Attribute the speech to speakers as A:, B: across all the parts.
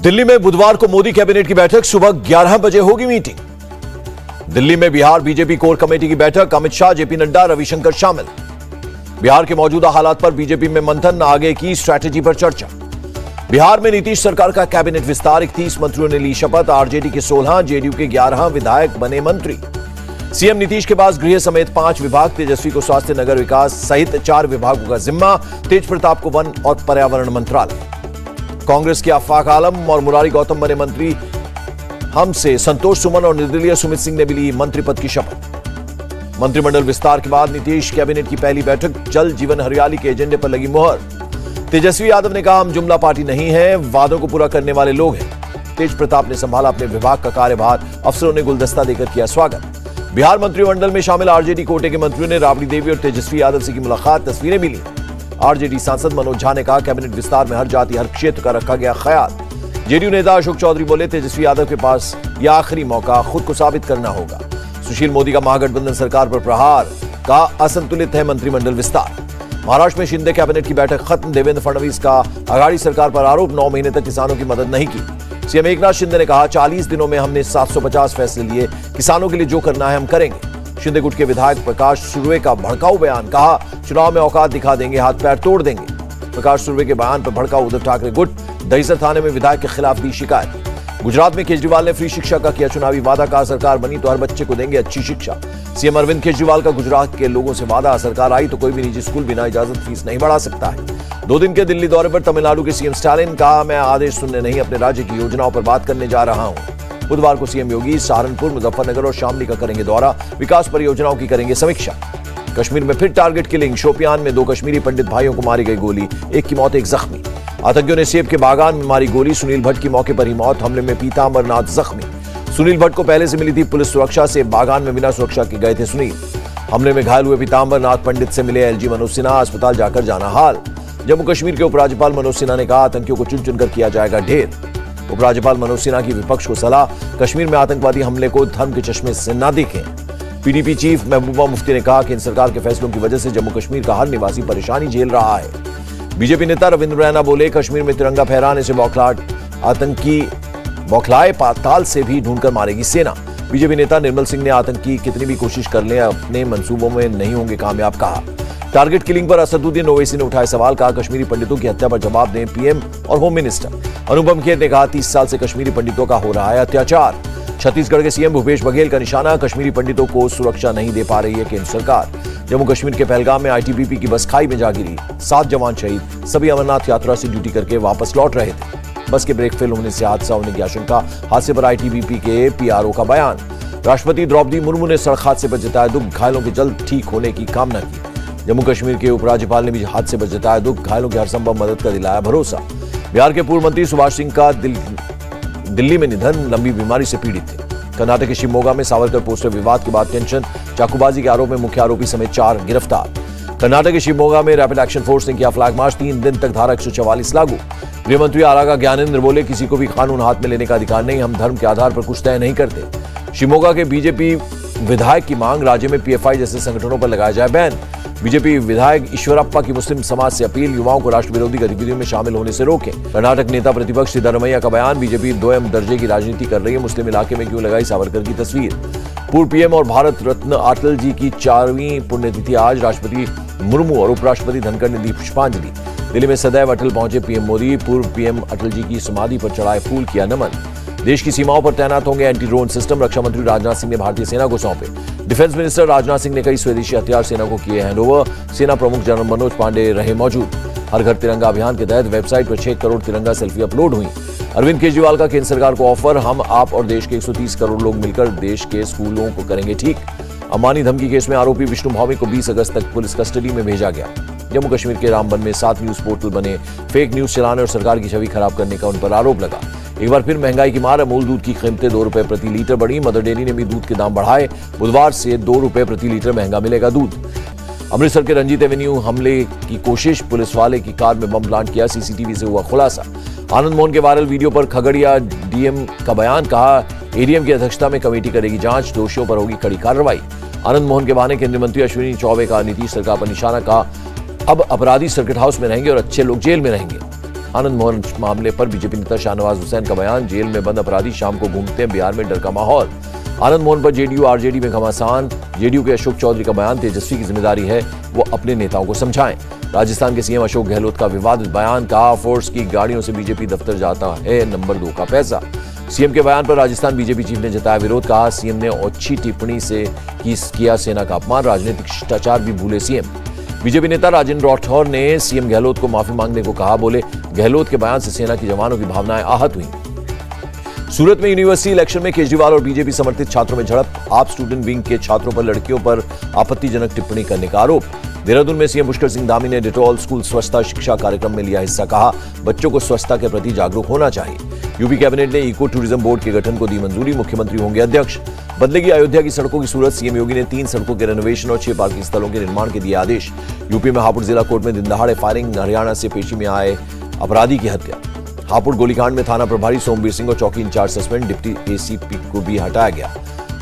A: दिल्ली में बुधवार को मोदी कैबिनेट की बैठक सुबह 11 बजे होगी मीटिंग। दिल्ली में बिहार बीजेपी कोर कमेटी की बैठक, अमित शाह, जेपी नड्डा, रविशंकर शामिल। बिहार के मौजूदा हालात पर बीजेपी में मंथन, आगे की स्ट्रैटेजी पर चर्चा। बिहार में नीतीश सरकार का कैबिनेट विस्तार, 31 मंत्रियों ने ली शपथ, आरजेडी के 16, जेडीयू के 11 विधायक बने मंत्री। सीएम नीतीश के पास गृह समेत 5 विभाग, तेजस्वी को स्वास्थ्य नगर विकास सहित 4 विभागों का जिम्मा, तेज प्रताप को वन और पर्यावरण मंत्रालय। कांग्रेस के आफाक आलम और मुरारी गौतम बने मंत्री। हमसे संतोष सुमन और निर्दलीय सुमित सिंह ने भी ली मंत्री पद की शपथ। मंत्रिमंडल विस्तार के बाद नीतीश कैबिनेट की पहली बैठक, जल जीवन हरियाली के एजेंडे पर लगी मुहर। तेजस्वी यादव ने कहा, हम जुमला पार्टी नहीं है, वादों को पूरा करने वाले लोग हैं। तेज प्रताप ने संभाला अपने विभाग का कार्यभार, अफसरों ने गुलदस्ता देकर किया स्वागत। बिहार मंत्रिमंडल में शामिल आरजेडी कोटे के मंत्रियों ने राबड़ी देवी और तेजस्वी यादव से की मुलाकात, तस्वीरें मिली। आरजेडी सांसद मनोज झा ने कहा, कैबिनेट विस्तार में हर जाति हर क्षेत्र का रखा गया ख्याल। जेडीयू नेता अशोक चौधरी बोले, तेजस्वी यादव के पास यह आखिरी मौका, खुद को साबित करना होगा। सुशील मोदी का महागठबंधन सरकार पर प्रहार, का असंतुलित है मंत्रिमंडल विस्तार। महाराष्ट्र में शिंदे कैबिनेट की बैठक खत्म, देवेंद्र फडणवीस का आघाड़ी सरकार पर आरोप, 9 महीने तक किसानों की मदद नहीं की। सीएम एकनाथ शिंदे ने कहा, 40 दिनों में हमने 750 फैसले लिए, किसानों के लिए जो करना है हम करेंगे। शिंदे गुट के विधायक प्रकाश सुर्वे का भड़काऊ बयान, कहा चुनाव में औकात दिखा देंगे, हाथ पैर तोड़ देंगे। प्रकाश सुर्वे के बयान पर भड़का उद्धव ठाकरे गुट, दहिसर थाने में विधायक के खिलाफ दी शिकायत। गुजरात में केजरीवाल ने फ्री शिक्षा का किया चुनावी वादा, कहा सरकार बनी तो हर बच्चे को देंगे अच्छी शिक्षा। सीएम अरविंद केजरीवाल का गुजरात के लोगों से वादा, सरकार आई तो कोई भी निजी स्कूल बिना इजाजत फीस नहीं बढ़ा सकता है। 2 दिन के दिल्ली दौरे पर तमिलनाडु के सीएम स्टालिन, कहा मैं आदेश सुनने नहीं, अपने राज्य की योजनाओं पर बात करने जा रहा हूं। बुधवार को सीएम योगी सहारनपुर, मुजफ्फरनगर और शामली का करेंगे दौरा, विकास परियोजनाओं की करेंगे समीक्षा। कश्मीर में फिर टारगेट किलिंग, शोपियान में 2 कश्मीरी पंडित भाइयों को मारी गई गोली, एक की मौत एक जख्मी। आतंकियों ने सेब के बागान में मारी गोली, सुनील भट्ट की मौके पर ही मौत, हमले में पीतांबरनाथ जख्मी। सुनील भट्ट को पहले से मिली थी पुलिस सुरक्षा, सेब बागान में बिना सुरक्षा के गए थे सुनील। हमले में घायल हुए पीतांबरनाथ पंडित से मिले एलजी मनोज सिन्हा, अस्पताल जाकर जाना हाल। जम्मू कश्मीर के उपराज्यपाल मनोज सिन्हा ने कहा, आतंकियों को चुन चुनकर किया जाएगा ढेर। उपराज्यपाल मनोज सिन्हा की विपक्ष को सलाह, कश्मीर में आतंकवादी हमले को धर्म के चश्मे से न देखें। पीडीपी चीफ महबूबा मुफ्ती ने कहा, केंद्र सरकार के फैसलों की वजह से जम्मू कश्मीर का हर निवासी परेशानी झेल रहा है। बीजेपी नेता रविंद्र रैना बोले, कश्मीर में तिरंगा फहराने से आतंकी बौखलाए पाताल से भी ढूंढकर मारेगी सेना। बीजेपी नेता निर्मल सिंह ने आतंकी कितनी भी कोशिश कर लें, अपने मंसूबों में नहीं होंगे कामयाब, कहा। टारगेट किलिंग पर असदुद्दीन ओवैसी ने उठाए सवाल, कहा कश्मीरी पंडितों की हत्या पर जवाब दें पीएम और होम मिनिस्टर। अनुपम खेर ने कहा, 30 साल से कश्मीरी पंडितों का हो रहा है अत्याचार। छत्तीसगढ़ के सीएम भूपेश बघेल का निशाना, कश्मीरी पंडितों को सुरक्षा नहीं दे पा रही है केंद्र सरकार। जम्मू कश्मीर के पहलगाम में आईटीबीपी की बस खाई में जा गिरी, 7 जवान शहीद, सभी अमरनाथ यात्रा से ड्यूटी करके वापस लौट रहे थे। बस के ब्रेक फेल होने से हादसा होने की आशंका, हादसे पर आईटीबीपी के पीआरओ का बयान। राष्ट्रपति द्रौपदी मुर्मू ने सड़क हादसे पर जताया दुख, घायलों के जल्द ठीक होने की कामना की। जम्मू कश्मीर के उपराज्यपाल ने भी हादसे पर जताया दुख, घायलों की हर संभव मदद का दिलाया भरोसा। बिहार के पूर्व मंत्री सुभाष सिंह का दिल्ली में निधन, लंबी बीमारी से पीड़ित थे। कर्नाटक के शिवमोगा में सावरकर पोस्टर विवाद के बाद टेंशन, चाकूबाजी के आरोप में मुख्य आरोपी समेत 4 गिरफ्तार। कर्नाटक के शिवमोगा में रैपिड एक्शन फोर्स ने किया फ्लैग मार्च, 3 दिन तक धारा 144 लागू। गृह मंत्री आरागा ज्ञानेंद्र बोले, किसी को भी कानून हाथ में लेने का अधिकार नहीं, हम धर्म के आधार पर कुछ तय नहीं करते। शिवमोगा के बीजेपी विधायक की मांग, राज्य में पीएफआई जैसे संगठनों पर लगाया जाए बैन। बीजेपी विधायक ईश्वरप्पा की मुस्लिम समाज से अपील, युवाओं को राष्ट्र विरोधी गतिविधियों में शामिल होने से रोकें। कर्नाटक नेता प्रतिपक्ष सिद्धारमैया का बयान, बीजेपी 2M दर्जे की राजनीति कर रही है, मुस्लिम इलाके में क्यों लगाई सावरकर की तस्वीर। पूर्व पीएम और भारत रत्न अटल जी की 4वीं पुण्यतिथि आज, राष्ट्रपति मुर्मू और उपराष्ट्रपति धनखड़ ने दी पुष्पांजलि। दिल्ली में सदैव अटल पहुंचे पीएम मोदी, पूर्व पीएम अटल जी की समाधि पर चढ़ाए फूल, किया नमन। देश की सीमाओं पर तैनात होंगे एंटी ड्रोन सिस्टम, रक्षा मंत्री राजनाथ सिंह ने भारतीय सेना को सौंपे। डिफेंस मिनिस्टर राजनाथ सिंह ने कई स्वदेशी हथियार सेना को किए हैंडओवर, सेना प्रमुख जनरल मनोज पांडे रहे मौजूद। हर घर तिरंगा अभियान के तहत वेबसाइट पर 6 करोड़ तिरंगा सेल्फी अपलोड हुई। अरविंद केजरीवाल का केंद्र सरकार को ऑफर, हम आप और देश के 130 करोड़ लोग मिलकर देश के स्कूलों को करेंगे ठीक। अंबानी धमकी केस में आरोपी विष्णु भावे को 20 अगस्त तक पुलिस कस्टडी में भेजा गया। जम्मू कश्मीर के रामबन में 7 न्यूज पोर्टल बने, फेक न्यूज चलाने और सरकार की छवि खराब करने का उन पर आरोप लगा। एक बार फिर महंगाई की मार, अमूल दूध की कीमतें 2 रुपए प्रति लीटर बढ़ी, मदर डेयरी ने भी दूध के दाम बढ़ाए, बुधवार से 2 रुपए प्रति लीटर महंगा मिलेगा दूध। अमृतसर के रंजीत एवेन्यू हमले की कोशिश, पुलिस वाले की कार में बम प्लांट किया, सीसीटीवी से हुआ खुलासा। आनंद मोहन के वायरल वीडियो पर खगड़िया डीएम का बयान, कहा एडीएम की अध्यक्षता में कमेटी करेगी जांच, दोषियों पर होगी कड़ी कार्रवाई। आनंद मोहन के बहाने केंद्रीय मंत्री अश्विनी चौबे का नीतीश सरकार पर निशाना, कहा अब अपराधी सर्किट हाउस में रहेंगे और अच्छे लोग जेल में रहेंगे। आनंद मोहन मामले पर बीजेपी नेता शाहनवाज हुसैन का बयान, जेल में बंद अपराधी शाम को घूमते हैं, बिहार में डर का माहौल। आनंद मोहन पर जेडीयू आरजेडी में घमासान, जेडीयू के अशोक चौधरी का बयान, तेजस्वी की जिम्मेदारी है वो अपने नेताओं को समझाएं। राजस्थान के सीएम अशोक गहलोत का विवादित बयान, कहा फोर्स की गाड़ियों से बीजेपी दफ्तर जाता है नंबर 2 का पैसा। सीएम के बयान पर राजस्थान बीजेपी चीफ ने जताया विरोध, कहा सीएम ने अच्छी टिप्पणी से किया सेना का अपमान, राजनीतिक शिष्टाचार भी भूले सीएम। बीजेपी नेता राजेंद्र राठौर ने सीएम गहलोत को माफी मांगने को कहा, बोले गहलोत के बयान से सेना के जवानों की भावनाएं आहत हुई। सूरत में यूनिवर्सिटी इलेक्शन में केजरीवाल और बीजेपी समर्थित छात्रों में झड़प, आप स्टूडेंट विंग के छात्रों पर लड़कियों पर आपत्तिजनक टिप्पणी करने का आरोप। देहरादून में सीएम पुष्कर सिंह धामी ने डिटॉल स्कूल स्वच्छता शिक्षा कार्यक्रम में लिया हिस्सा, कहा बच्चों को स्वच्छता के प्रति जागरूक होना चाहिए। यूपी कैबिनेट ने इको टूरिज्म बोर्ड के गठन को दी मंजूरी, मुख्यमंत्री होंगे अध्यक्ष। बदलेगी अयोध्या की सड़कों की सूरत, सीएम योगी ने 3 सड़कों के रेनोवेशन और 6 पार्किंग स्थलों के निर्माण के दिए आदेश। यूपी में हापुड़ जिला कोर्ट में दिनदहाड़े फायरिंग, हरियाणा से पेशी में आए अपराधी की हत्या। हापुड़ गोलीकांड में थाना प्रभारी सोमवीर सिंह और चौकी इंचार्ज सस्पेंड, डिप्टी एसीपी को भी हटाया गया।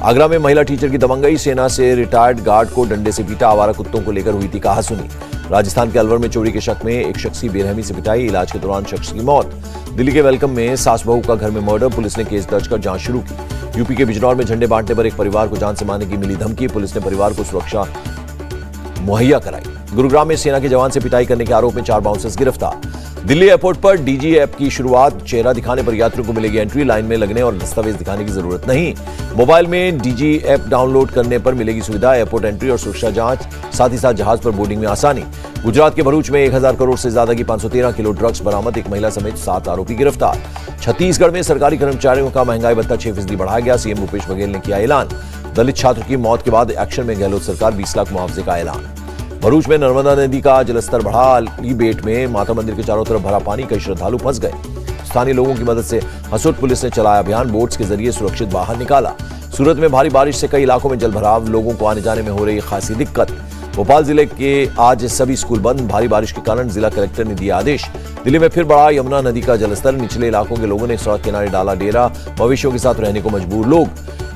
A: आगरा में महिला टीचर की दबंगई, सेना से रिटायर्ड गार्ड को डंडे से पीटा, आवारा कुत्तों को लेकर हुई थी कहासुनी। राजस्थान के अलवर में चोरी के शक में एक शख्स की बेरहमी से पिटाई, इलाज के दौरान शख्स की मौत। दिल्ली के वेलकम में सास बहू का घर में मर्डर, पुलिस ने केस दर्ज कर जांच शुरू की। यूपी के बिजनौर में झंडे बांटने पर एक परिवार को जान से मारने की मिली धमकी, पुलिस ने परिवार को सुरक्षा मुहैया कराई। गुरुग्राम में सेना के जवान से पिटाई करने के आरोप में 4 बाउंसर्स गिरफ्तार। दिल्ली एयरपोर्ट पर डीजी ऐप की शुरुआत, चेहरा दिखाने पर यात्रियों को मिलेगी एंट्री, लाइन में लगने और दस्तावेज दिखाने की जरूरत नहीं। मोबाइल में डीजी ऐप डाउनलोड करने पर मिलेगी सुविधा, एयरपोर्ट एंट्री और सुरक्षा जांच, साथ ही साथ जहाज पर बोर्डिंग में आसानी। गुजरात के भरूच में 1000 करोड़ से ज्यादा की 513 किलो ड्रग्स बरामद, एक महिला समेत 7 आरोपी गिरफ्तार। छत्तीसगढ़ में सरकारी कर्मचारियों का महंगाई भत्ता 6% बढ़ाया गया, सीएम भूपेश बघेल ने किया ऐलान। दलित छात्र की मौत के बाद एक्शन में गहलोत सरकार, 20 लाख मुआवजे का ऐलान। भरूच में नर्मदा नदी का जलस्तर बढ़ा, अलीबेट में माता मंदिर के चारों तरफ भरा पानी, कई श्रद्धालु फंस गए। स्थानीय लोगों की मदद से हसुद पुलिस ने चलाया अभियान, बोट्स के जरिए सुरक्षित बाहर निकाला। सूरत में भारी बारिश से कई इलाकों में जलभराव, लोगों को आने जाने में हो रही खासी दिक्कत। भोपाल जिले के आज सभी स्कूल बंद, भारी बारिश के कारण जिला कलेक्टर ने दिया आदेश। दिल्ली में फिर बढ़ा यमुना नदी का जलस्तर, निचले इलाकों के लोगों ने सड़क किनारे डाला डेरा, मवेशियों के साथ रहने को मजबूर लोग।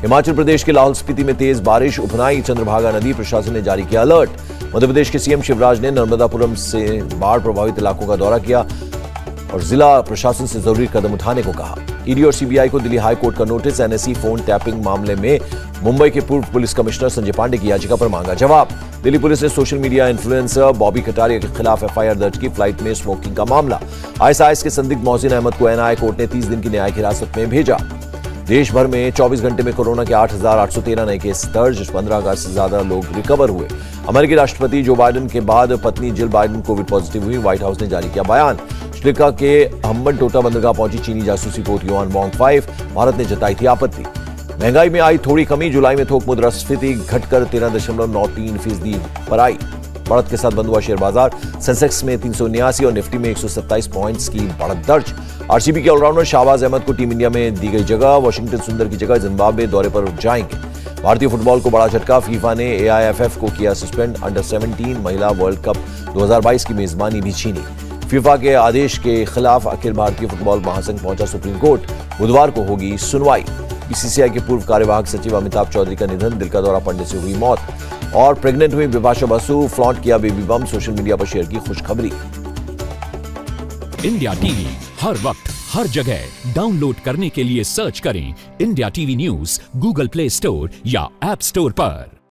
A: हिमाचल प्रदेश के लाहौल स्पीति में तेज बारिश, उफनाई चंद्रभागा नदी, प्रशासन ने जारी किया अलर्ट। मध्य प्रदेश के सीएम शिवराज ने नर्मदापुरम से बाढ़ प्रभावित इलाकों का दौरा किया और जिला प्रशासन से जरूरी कदम उठाने को कहा। ईडी और सीबीआई को दिल्ली हाई कोर्ट का नोटिस, एनएसई फोन टैपिंग मामले में मुंबई के पूर्व पुलिस कमिश्नर संजय पांडे की याचिका पर मांगा जवाब। दिल्ली पुलिस ने social media influencer Bobby Kataria के खिलाफ एफआईआर दर्ज की, फ्लाइट में स्मोकिंग का मामला। आईएसआईएस के संदिग्ध मोहसिन अहमद को एनआईए कोर्ट ने 30 दिन की न्यायिक हिरासत में भेजा। देश भर में 24 घंटे में कोरोना के 8,813 नए केस दर्ज, 15,000 से ज्यादा लोग रिकवर हुए। अमेरिकी राष्ट्रपति जो बाइडेन के बाद पत्नी जिल बाइडेन कोविड पॉजिटिव हुई, व्हाइट हाउस ने जारी किया बयान। श्रीलंका के हम्बनटोटा बंदरगाह पहुंची चीनी जासूसी पोत युआन वांग 5, भारत ने जताई थी आपत्ति। महंगाई में आई थोड़ी कमी, जुलाई में थोक मुद्रास्फीति घटकर 13.93% पर आई। बढ़त के साथ बंद हुआ शेयर बाजार, सेंसेक्स में 379 और निफ्टी में 127 पॉइंट्स की बढ़त दर्ज। आरसीबी के ऑलराउंडर शाहबाज अहमद को टीम इंडिया में दी गई जगह, वॉशिंगटन सुंदर की जगह जिम्बाब्वे दौरे पर जाएंगे। भारतीय फुटबॉल को बड़ा झटका, फीफा ने एआईएफएफ को किया सस्पेंड, अंडर 17 महिला वर्ल्ड कप 2022 की मेजबानी भी छीनी। फीफा के आदेश के खिलाफ अखिल भारतीय फुटबॉल महासंघ पहुंचा सुप्रीम कोर्ट, बुधवार को होगी सुनवाई। बीसीसीआई के पूर्व कार्यवाहक सचिव अमिताभ चौधरी का निधन, दिल का दौरा पड़ने से हुई मौत। और प्रेग्नेंट हुई बिपाशा बसु, फ्लॉन्ट किया बेबी बम, सोशल मीडिया पर शेयर की खुशखबरी।
B: इंडिया टीवी हर वक्त हर जगह डाउनलोड करने के लिए सर्च करें India TV news Google play store या ऐप स्टोर पर।